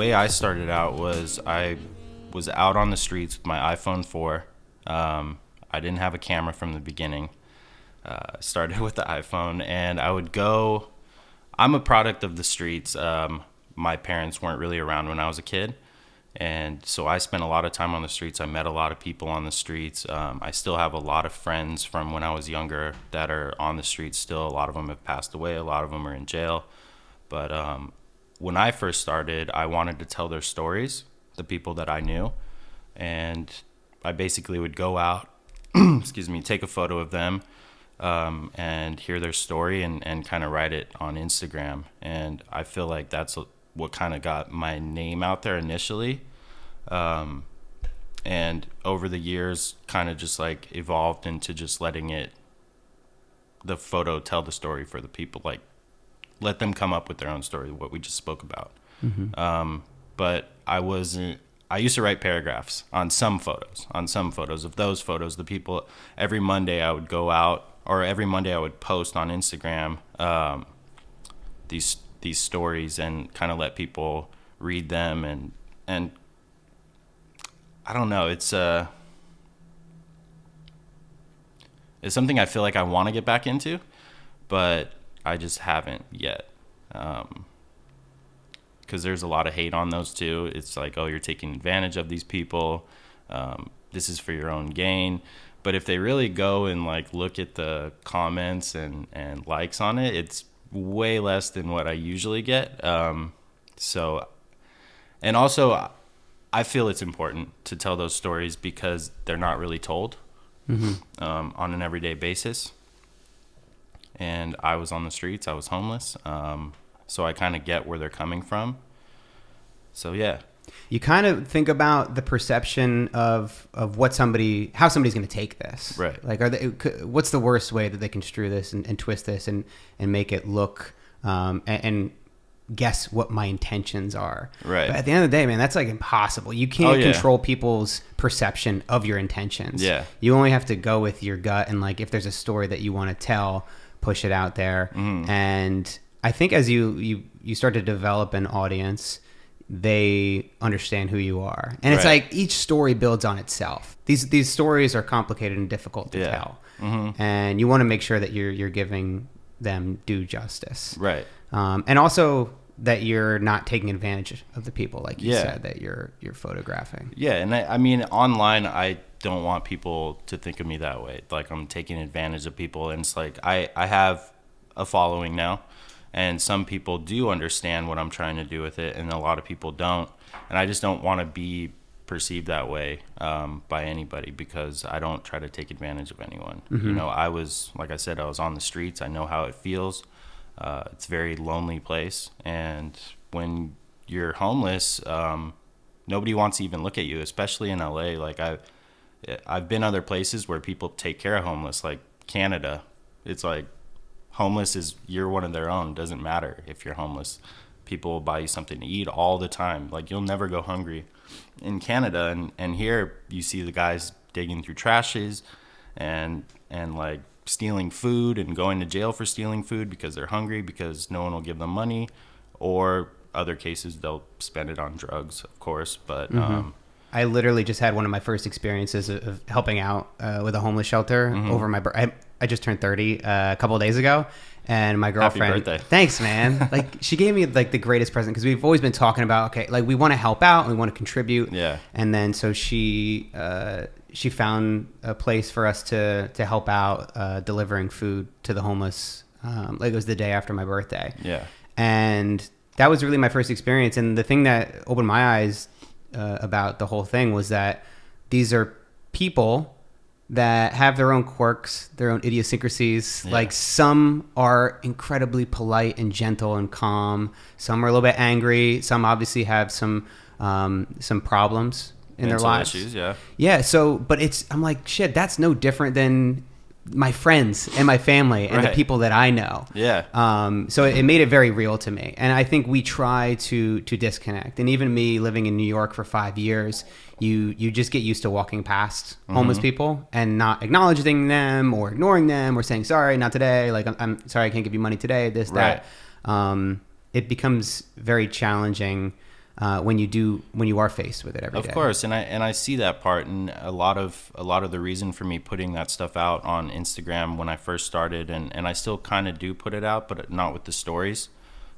way I started out was I was out on the streets with my iPhone 4. I didn't have a camera from the beginning. Started with the iPhone, and I would go. I'm a product of the streets. My parents weren't really around when I was a kid, and so I spent a lot of time on the streets. I met a lot of people on the streets. I still have a lot of friends from when I was younger that are on the streets still. A lot of them have passed away. A lot of them are in jail. But when I first started, I wanted to tell their stories, the people that I knew, and I basically would go out, take a photo of them, and hear their story and kind of write it on Instagram. And I feel like that's what kind of got my name out there initially. And over the years kind of just like evolved into just letting the photo tell the story for the people, like let them come up with their own story, what we just spoke about. But I used to write paragraphs on some photos of those photos, the people. Every Monday I would go out, or every Monday I would post on Instagram these stories and kind of let people read them. And I don't know, it's something I feel like I want to get back into, but I just haven't yet. Because there's a lot of hate on those too. It's like, oh, you're taking advantage of these people. This is for your own gain. But if they really go and like look at the comments and likes on it, it's way less than what I usually get. And also I feel it's important to tell those stories because they're not really told on an everyday basis. And I was on the streets. I was homeless. So I kind of get where they're coming from. So, yeah. You kind of think about the perception of how somebody's going to take this. Right. Like, what's the worst way that they can construe this and twist this and make it look and guess what my intentions are. Right. But at the end of the day, man, that's like impossible. You can't control people's perception of your intentions. Yeah. You only have to go with your gut. And like, if there's a story that you want to tell, push it out there. And I think as you start to develop an audience, they understand who you are. And it's like each story builds on itself. These stories are complicated and difficult to tell. And you want to make sure that you're giving them due justice. Right. And also that you're not taking advantage of the people, like you said, that you're photographing. Yeah, and I mean, online, I don't want people to think of me that way. Like I'm taking advantage of people. And it's like I have a following now. And some people do understand what I'm trying to do with it, and a lot of people don't. And I just don't want to be perceived that way by anybody, because I don't try to take advantage of anyone. You know, like I said, I was on the streets. I know how it feels. It's a very lonely place. And when you're homeless, nobody wants to even look at you, especially in LA. Like I've been other places where people take care of homeless, like Canada. It's like, homeless you're one of their own. Doesn't matter if you're homeless. People will buy you something to eat all the time. Like you'll never go hungry in Canada. And here you see the guys digging through trashes and like stealing food and going to jail for stealing food because they're hungry, because no one will give them money, or other cases they'll spend it on drugs, of course. But I literally just had one of my first experiences of helping out with a homeless shelter over my birthday. I just turned 30 a couple of days ago, and my girlfriend. Happy birthday! Thanks, man. Like she gave me like the greatest present, because we've always been talking about, okay, like we want to help out and we want to contribute. Yeah. And then so she found a place for us to help out delivering food to the homeless. Like it was the day after my birthday. Yeah. And that was really my first experience. And the thing that opened my eyes about the whole thing was that these are people that have their own quirks, their own idiosyncrasies. Yeah. Like some are incredibly polite and gentle and calm. Some are a little bit angry. Some obviously have some problems in their lives. Issues, yeah. Yeah. So, but I'm like, shit, that's no different than my friends and my family and the people that I know. Yeah. So it made it very real to me. And I think we try to disconnect. And even me living in New York for 5 years, you just get used to walking past homeless people and not acknowledging them or ignoring them or saying, sorry, not today. Like, I'm sorry, I can't give you money today, that. It becomes very challenging when you are faced with it every day. Of course, and I see that part, and a lot of the reason for me putting that stuff out on Instagram when I first started, and I still kind of do put it out, but not with the stories,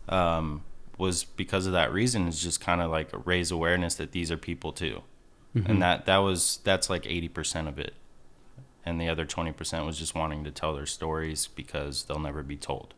was because of that reason. Is just kind of like raise awareness that these are people too, and that's like 80% of it, and the other 20% was just wanting to tell their stories because they'll never be told.